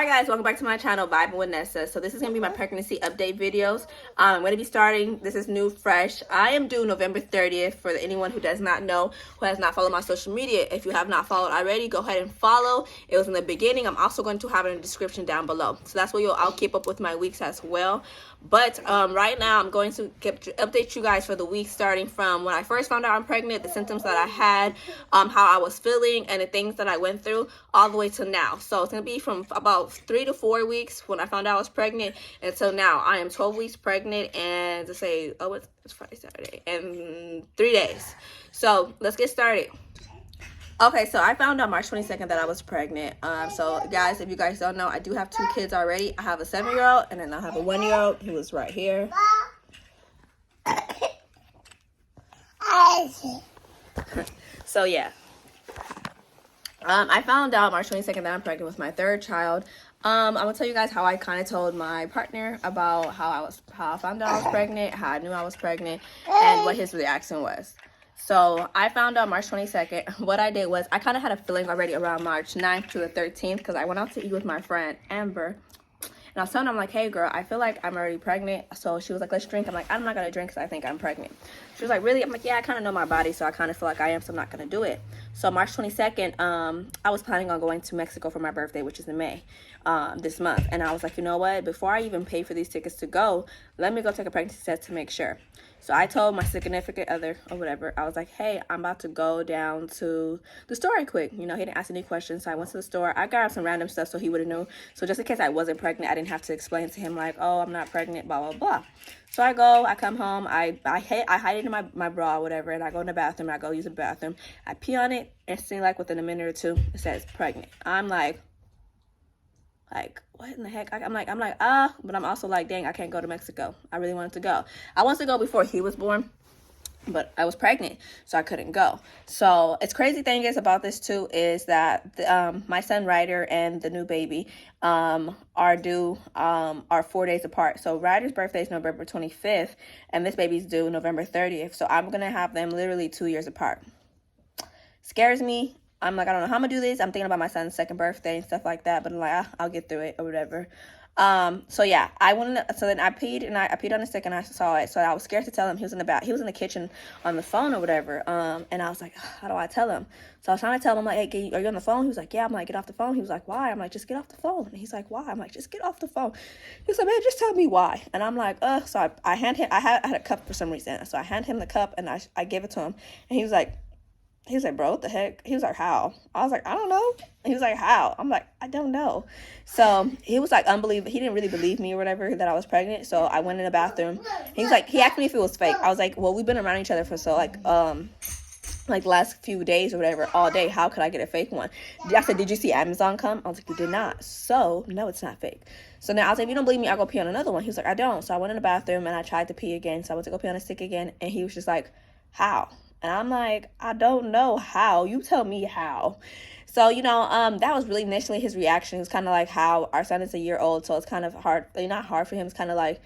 guys, welcome back to my channel, Vibing with Nessa. So this is going to be my pregnancy update videos. I'm going to be starting, this is new, fresh. I am due November 30th for anyone who does not know, who has not followed my social media. If you have not followed already, go ahead and follow. It was in the beginning. I'm also going to have it in the description down below. So that's where I'll keep up with my weeks as well. But right now, I'm going to update you guys for the week starting from when I first found out I'm pregnant, the symptoms that I had, how I was feeling, and the things that I went through, all the way to now. So it's going to be from about 3 to 4 weeks when I found out I was pregnant until now. I am 12 weeks pregnant and to say, oh, it's Friday, Saturday, and 3 days. So let's get started. Okay, so I found out March 22nd that I was pregnant. So guys, if you guys don't know, I do have 2 kids already. I have a 7-year-old and then I have a 1-year-old who is right here. So yeah. I found out March 22nd that I'm pregnant with my 3rd child. I'm gonna tell you guys how I kind of told my partner about how I found out I was pregnant, how I knew I was pregnant, and what his reaction was. So I found out March 22nd. What I did was I kind of had a feeling already around March 9th to the 13th because I went out to eat with my friend Amber. And I was telling her, I'm like, hey, girl, I feel like I'm already pregnant. So she was like, let's drink. I'm like, I'm not going to drink because I think I'm pregnant. She was like, really? I'm like, yeah, I kind of know my body, so I kind of feel like I am, so I'm not going to do it. So March 22nd, I was planning on going to Mexico for my birthday, which is in May, this month. And I was like, you know what? Before I even pay for these tickets to go, let me go take a pregnancy test to make sure. So I told my significant other or whatever, I was like, hey, I'm about to go down to the store right quick. You know, he didn't ask any questions. So I went to the store. I grabbed some random stuff so he would have known. So just in case I wasn't pregnant, I didn't have to explain to him like, oh, I'm not pregnant, blah, blah, blah. So I go, I come home, I hide it in my bra or whatever, and I go in the bathroom, I go use the bathroom. I pee on it, and see, like within a minute or two, it says pregnant. I'm like, what in the heck? I'm like, but I'm also like, dang, I can't go to Mexico. I really wanted to go. I wanted to go before he was born, but I was pregnant, so I couldn't go. So it's crazy thing is about this too is that my son Ryder and the new baby are due are 4 days apart. So Ryder's birthday is November 25th, and this baby's due November 30th. So I'm gonna have them literally 2 years apart. Scares me. I'm like, I don't know how I'm gonna do this. I'm thinking about my son's 2nd birthday and stuff like that, but I'm like, I'll get through it or whatever. So yeah, so then I peed on the stick and I saw it. So I was scared to tell him. He was in the kitchen on the phone or whatever. And I was like, how do I tell him? So I was trying to tell him, I'm like, hey, are you on the phone? He was like, yeah. I'm like, get off the phone. He was like, why? I'm like, just get off the phone. And he's like, why? I'm like, just get off the phone. He was like, man, just tell me why. And I'm like, so I hand him, I had a cup for some reason. So I hand him the cup and I give it to him. And he was like, bro, what the heck? He was like, how? I was like, I don't know. He was like, how? I'm like, I don't know. So he was like, unbelievable. He didn't really believe me or whatever that I was pregnant. So I went in the bathroom. He was like, he asked me if it was fake. I was like, well, we've been around each other for so like last few days or whatever, all day. How could I get a fake one? I said, did you see Amazon come? I was like, you did not. So no, it's not fake. So now I was like, if you don't believe me, I'll go pee on another one. He was like, I don't. So I went in the bathroom and I tried to pee again. So I went to go pee on a stick again. And he was just like, how? And I'm like, I don't know how. You tell me how. So, you know, that was really initially his reaction. It was kind of like how our son is a year old. So it's kind of hard, not hard for him. It's kind of like,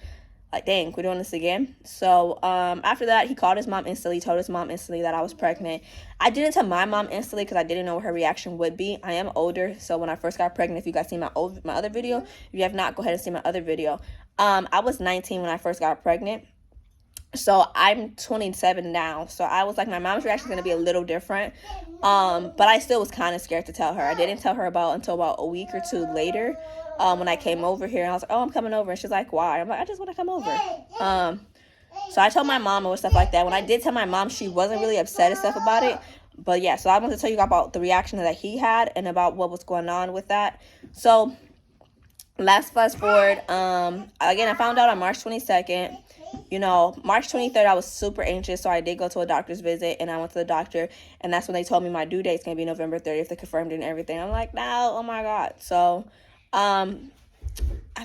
dang, we're doing this again. So after that, he called his mom instantly, told his mom instantly that I was pregnant. I didn't tell my mom instantly because I didn't know what her reaction would be. I am older. So when I first got pregnant, if you guys see my other video, if you have not, go ahead and see my other video. I was 19 when I first got pregnant. So I'm 27 now. So I was like, my mom's reaction is going to be a little different. But I still was kind of scared to tell her. I didn't tell her until about a week or 2 later when I came over here. And I was like, oh, I'm coming over. And she's like, why? I'm like, I just want to come over. So I told my mom and stuff like that. When I did tell my mom, she wasn't really upset and stuff about it. But yeah, so I want to tell you about the reaction that he had and about what was going on with that. So fast forward. Again, I found out on March 22nd. You know, March 23rd, I was super anxious, so I did go to a doctor's visit, and I went to the doctor, and that's when they told me my due date's going to be November 30th. They confirmed it and everything. I'm like, no, oh my God. So, I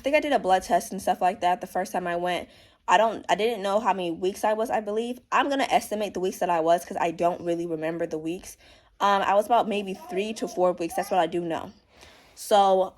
think I did a blood test and stuff like that the first time I went. I didn't know how many weeks I was, I believe. I'm going to estimate the weeks that I was because I don't really remember the weeks. I was about maybe 3 to 4 weeks. That's what I do know. So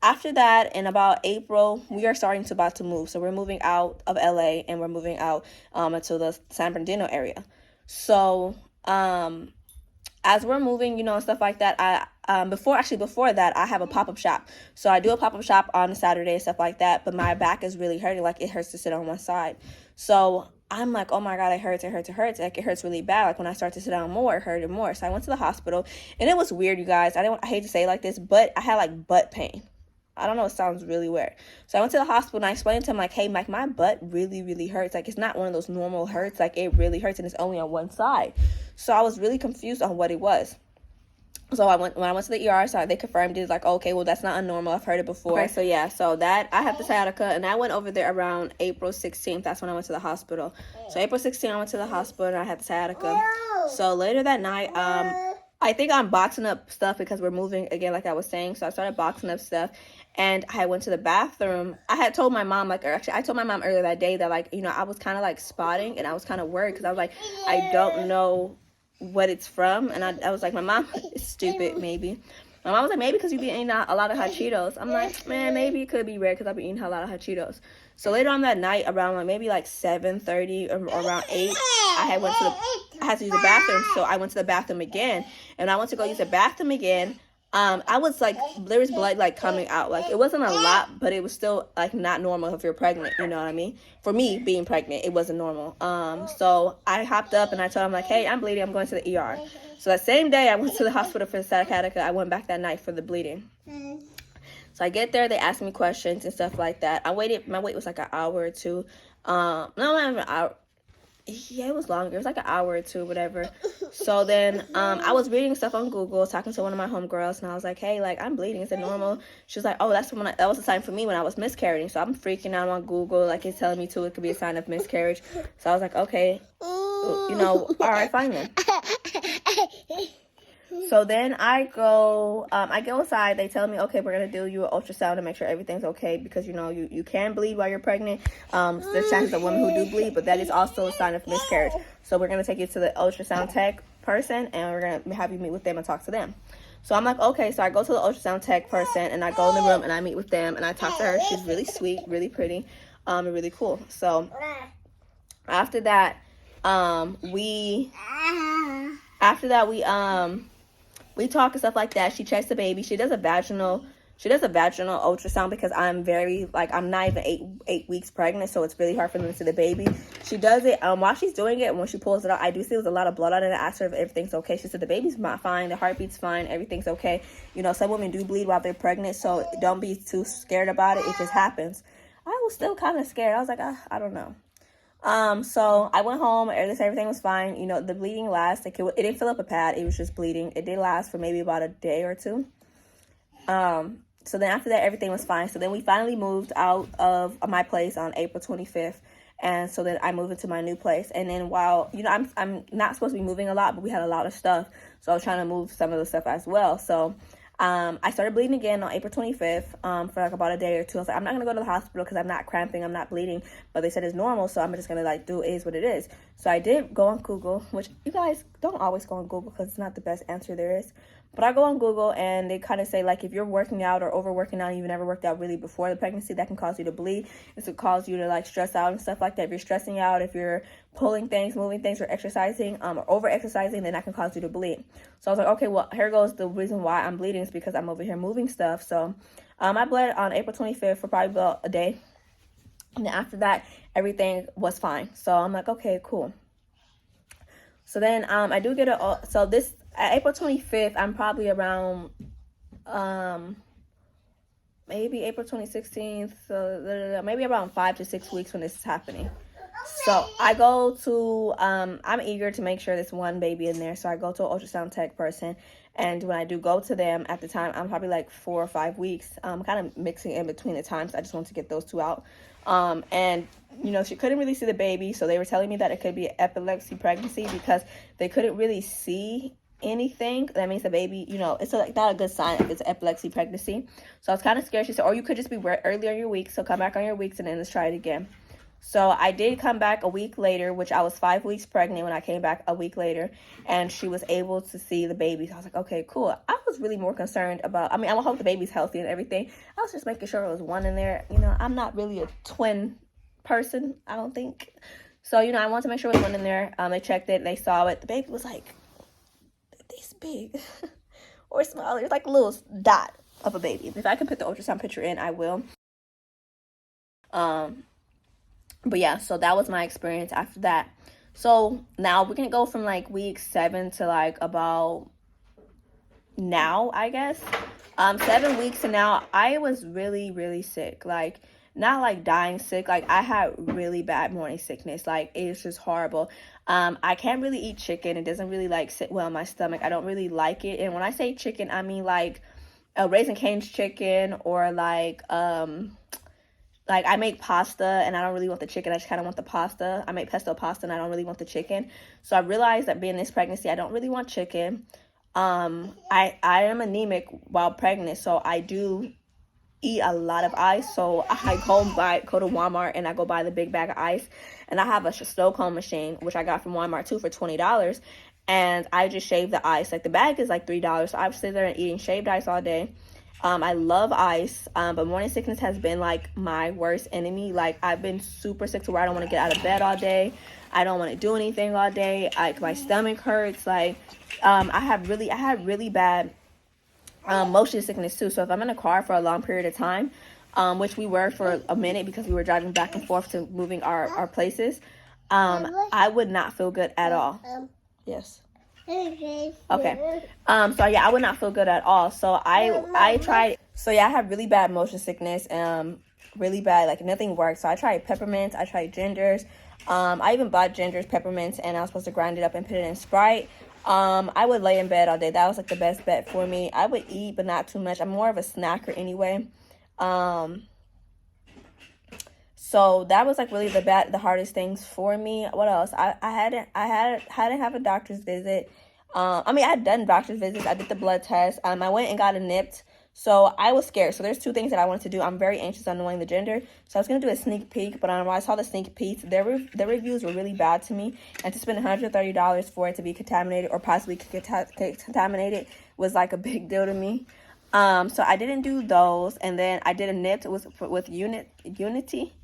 after that, in about April, we are about to move. So we're moving out of LA and we're moving out into the San Bernardino area. So as we're moving, you know, and stuff like that, before that, I have a pop-up shop. So I do a pop-up shop on a Saturday and stuff like that, but my back is really hurting. Like, it hurts to sit on one side. So I'm like, oh my God, it hurts. Like, it hurts really bad. Like, when I start to sit down more, it hurted more. So I went to the hospital, and it was weird, you guys. I hate to say it like this, but I had like butt pain. I don't know, it sounds really weird. So I went to the hospital, and I explained to him, like, hey, Mike, my butt really, really hurts. Like, it's not one of those normal hurts. Like, it really hurts, and it's only on one side. So I was really confused on what it was. So when I went to the ER, so they confirmed it. Like, okay, well, that's not abnormal. I've heard it before. Okay, so yeah, so that, I had the sciatica, and I went over there around April 16th. That's when I went to the hospital. So April 16th, I went to the hospital, and I had the sciatica. So later that night, I think I'm boxing up stuff because we're moving again, like I was saying. So I started boxing up stuff, and I went to the bathroom. I had told my mom, like, or actually, I told my mom earlier that day that, like, you know, I was kind of like spotting, and I was kind of worried because I was like, I don't know what it's from. And I was like, my mom is stupid, maybe. My mom was like, maybe because you be eating a lot of hot Cheetos. I'm like, man, maybe it could be rare because I've been eating a lot of hot Cheetos. So later on that night, around like maybe like 7:30 or around 8, I had to use the bathroom. So I went to the bathroom again, and I went to go use the bathroom again. I was like, there was blood like coming out. Like, it wasn't a lot, but it was still like not normal if you're pregnant, you know what I mean? For me being pregnant, it wasn't normal. So I hopped up, and I told him, like, hey, I'm bleeding, I'm going to the ER. So that same day I went to the hospital for the sciatica. I went back that night for the bleeding. So I get there, they ask me questions and stuff like that. My wait was like an hour or two. No, not even an hour. Yeah, it was longer. It was like an hour or two, whatever. So then I was reading stuff on Google, talking to one of my homegirls, and I was like, hey, like, I'm bleeding. Is it normal? She was like, oh, that was a sign for me when I was miscarrying. So I'm freaking out on Google, like, it's telling me too, it could be a sign of miscarriage. So I was like, okay, you know, all right, fine then. So then I go inside. They tell me, okay, we're going to do you an ultrasound to make sure everything's okay because, you know, you can bleed while you're pregnant. There's chances of women who do bleed, but that is also a sign of miscarriage. So we're going to take you to the ultrasound tech person, and we're going to have you meet with them and talk to them. So I'm like, okay. So I go to the ultrasound tech person, and I go in the room, and I meet with them, and I talk to her. She's really sweet, really pretty, and really cool. So after that, we talk and stuff like that. She checks the baby. She does a vaginal ultrasound because I'm not even eight weeks pregnant, so it's really hard for them to see the baby. She does it while she's doing it. When she pulls it out, I do see there's a lot of blood on it. I asked her if everything's okay. She said the baby's fine, the heartbeat's fine, everything's okay. You know, some women do bleed while they're pregnant, so don't be too scared about it. It just happens. I was still kind of scared. I was like, I don't know. So I went home, everything was fine. You know, the bleeding lasted. It didn't fill up a pad. It was just bleeding. It did last for maybe about a day or two. So then after that, everything was fine. So then we finally moved out of my place on April 25th. And so then I moved into my new place. And then while, you know, I'm not supposed to be moving a lot, but we had a lot of stuff. So I was trying to move some of the stuff as well. So I started bleeding again on April 25th for like about a day or two. I was like, I'm not going to go to the hospital because I'm not cramping, I'm not bleeding. But they said it's normal, so I'm just going to like do it is what it is. So I did go on Google, which you guys don't always go on Google because it's not the best answer there is. But I go on Google, and they kind of say, like, if you're working out or overworking out and you've never worked out really before the pregnancy, that can cause you to bleed. It could cause you to, like, stress out and stuff like that. If you're stressing out, if you're pulling things, moving things, or exercising, or over-exercising, then that can cause you to bleed. So I was like, okay, well, here goes the reason why I'm bleeding is because I'm over here moving stuff. So I bled on April 25th for probably about a day. And then after that, everything was fine. So I'm like, okay, cool. So then I do get at April 25th, I'm probably around maybe April 2016, so maybe around 5 to 6 weeks when this is happening. So I go to, I'm eager to make sure there's one baby in there, so I go to an ultrasound tech person, and when I do go to them, at the time, I'm probably like 4 or 5 weeks. I'm kind of mixing in between the times. I just want to get those two out. And, you know, she couldn't really see the baby, so they were telling me that it could be an epilepsy pregnancy because they couldn't really see anything. That means the baby, you know, it's not a good sign if it's an epilepsy pregnancy. So I was kind of scared. She said, or you could just be early on your week, so come back on your weeks and then let's try it again. So I did come back a week later, which I was 5 weeks pregnant when I came back a week later, and she was able to see the baby. So I was like, okay, cool. I was really more concerned about, I hope the baby's healthy and everything. I was just making sure there was one in there. You know, I'm not really a twin person, I don't think. So, you know, I wanted to make sure there was one in there. They checked it, they saw it. The baby was like this big or smaller. It's like a little dot of a baby. If I can put the ultrasound picture in, I will. But yeah, so that was my experience after that. So now we're gonna go from like week 7 to like about now, I guess. 7 weeks and now I was really, really sick. Like, not like dying sick. Like, I had really bad morning sickness. Like, it's just horrible. I can't really eat chicken. It doesn't really like sit well in my stomach. I don't really like it. And when I say chicken, I mean like a Raising Cane's chicken, or like I make pasta and I don't really want the chicken. I just kind of want the pasta. I make pesto pasta and I don't really want the chicken. So I realized that being this pregnancy, I don't really want chicken. I am anemic while pregnant, so I do eat a lot of ice. So I go to Walmart and I go buy the big bag of ice, and I have a snow cone machine, which I got from Walmart too for $20, and I just shave the ice. Like, the bag is like $3, so I was sitting there and eating shaved ice all day. I love ice, but morning sickness has been like my worst enemy. Like, I've been super sick to where I don't want to get out of bed all day. I don't want to do anything all day. Like, my stomach hurts. Like, I had really bad motion sickness too. So if I'm in a car for a long period of time, which we were for a minute because we were driving back and forth to moving our places, I would not feel good at all. Yes. Okay. So yeah, I would not feel good at all. So I tried. So yeah, I had really bad motion sickness. Really bad. Like, nothing worked. So I tried peppermints. I tried gingers. I even bought gingers, peppermints, and I was supposed to grind it up and put it in Sprite. I would lay in bed all day. That was like the best bet for me. I would eat, but not too much. I'm more of a snacker anyway. So that was like really the hardest things for me. What else? I hadn't have a doctor's visit. I mean, I had done doctor's visits. I did the blood test. I went and got it nipped. So I was scared. So there's 2 things that I wanted to do. I'm very anxious on knowing the gender. So I was going to do a sneak peek. But when I saw the sneak peeks, their reviews were really bad to me. And to spend $130 for it to be contaminated or possibly contaminated was like a big deal to me. So I didn't do those. And then I did a nipped with Unity.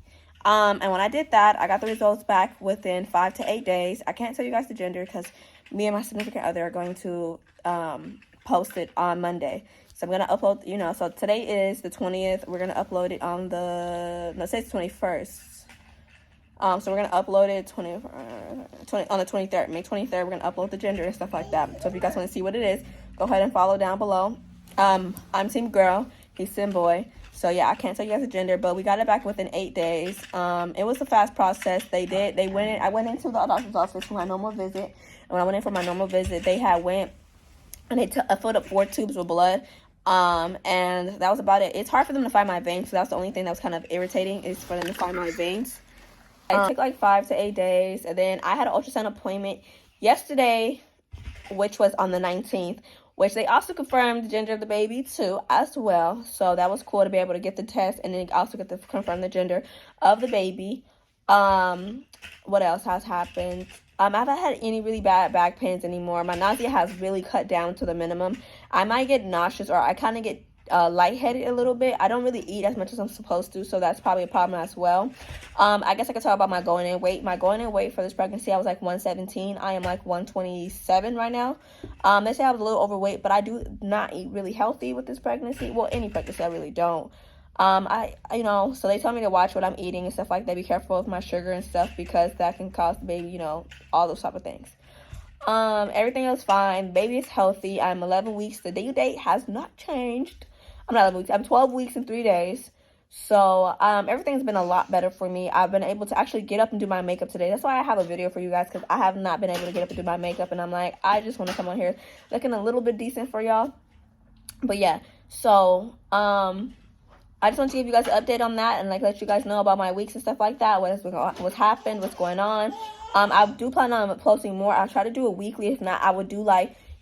And when I did that, I got the results back within 5 to 8 days. I can't tell you guys the gender because me and my significant other are going to post it on Monday. So I'm going to upload, so today is the 20th. We're going to upload it on today's 21st. So we're going to upload it 20 on the 23rd. May 23rd, we're going to upload the gender and stuff like that. So if you guys want to see what it is, go ahead and follow down below. I'm team girl. He's team boy. So yeah, I can't tell you guys the gender, but we got it back within 8 days. It was a fast process. I went into the doctor's office for my normal visit. And when I went in for my normal visit, they went and they filled up 4 tubes with blood. And that was about it. It's hard for them to find my veins, so that's the only thing that was kind of irritating, is for them to find my veins. It took like 5 to 8 days, and then I had an ultrasound appointment yesterday, which was on the 19th, which they also confirmed the gender of the baby too as well. So that was cool to be able to get the test and then also get to confirm the gender of the baby. What else has happened? I haven't had any really bad back pains anymore. My nausea has really cut down to the minimum. I might get nauseous, or I kind of get lightheaded a little bit. I don't really eat as much as I'm supposed to, so that's probably a problem as well. I guess I could talk about my going in weight. My going in weight for this pregnancy, I was like 117. I am like 127 right now. They say I was a little overweight, but I do not eat really healthy with this pregnancy. Well, any pregnancy, I really don't. So they tell me to watch what I'm eating and stuff like that. Be careful with my sugar and stuff, because that can cause the baby, all those type of things. Everything else fine. Baby is healthy. I'm 11 weeks. The due date has not changed. I'm not 11 weeks. I'm 12 weeks and 3 days. So, everything's been a lot better for me. I've been able to actually get up and do my makeup today. That's why I have a video for you guys, because I have not been able to get up and do my makeup. And I'm like, I just want to come on here looking a little bit decent for y'all. But yeah, so, I just want to give you guys an update on that and let you guys know about my weeks and stuff like that. What's happened, what's going on. I do plan on posting more. I'll try to do it weekly. If not, I would do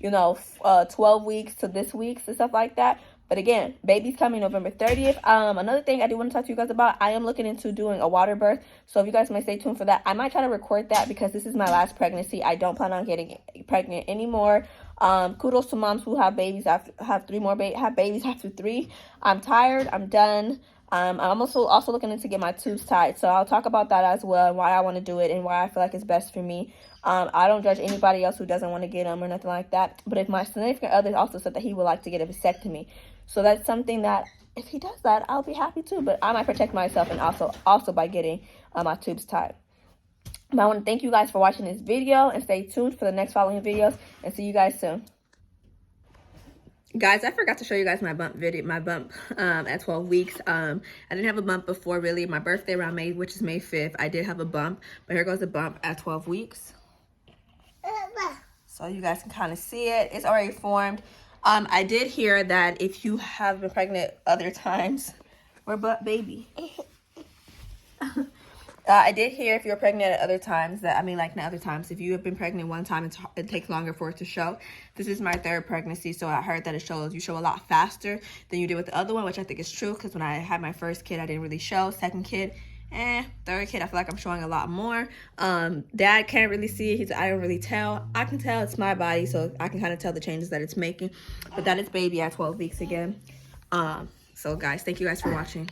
12 weeks to this week's and stuff like that. But again, baby's coming November 30th. Another thing I do want to talk to you guys about, I am looking into doing a water birth. So if you guys may stay tuned for that. I might try to record that because this is my last pregnancy. I don't plan on getting pregnant anymore. Kudos to moms who have babies have babies after 3. I'm tired. I'm done. I'm also looking into get my tubes tied, so I'll talk about that as well and why I want to do it and why I feel like it's best for me. I don't judge anybody else who doesn't want to get them or nothing like that. But if my significant other also said that he would like to get a vasectomy, so that's something that if he does that, I'll be happy too. But I might protect myself and also by getting my tubes tied. But I want to thank you guys for watching this video and stay tuned for the next following videos and see you guys soon. Guys, I forgot to show you guys my bump at 12 weeks. I didn't have a bump before, really. My birthday around May, which is May 5th, I did have a bump. But here goes the bump at 12 weeks. So you guys can kind of see it. It's already formed. I did hear that if you have been pregnant other times, or baby. I did hear if you're pregnant at other times that, not other times, if you have been pregnant one time, it takes longer for it to show. This is my third pregnancy, so I heard that you show a lot faster than you did with the other one, which I think is true, because when I had my first kid, I didn't really show. Second kid, third kid, I feel like I'm showing a lot more. Dad can't really see it. I don't really tell. I can tell it's my body, so I can kind of tell the changes that it's making. But that is baby at 12 weeks again. So guys, thank you guys for watching.